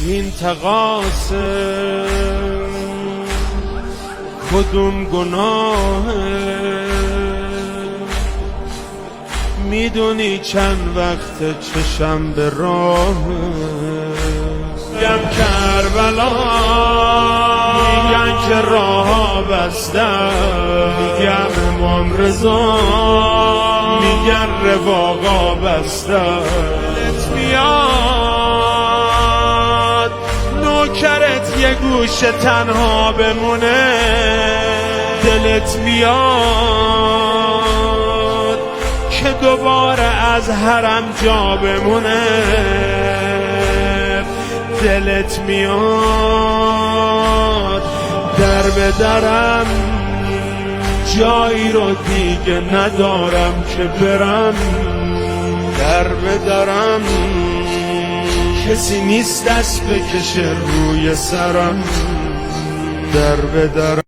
این تقاصر کدوم گناهه؟ میدونی چند وقت چشم به راهه؟ میگم کربلا، میگن که راه بستن، میگم امام رضا، میگن رواقا بستن. دلت میاد نوکرت یه گوشه تنها بمونه، دلت میاد که دوباره از حرم جا بمونه، دلت میاد در به درم جایی رو دیگه ندارم که برم، در به درم کسی نیست دست بکشه روی سرم، در به درم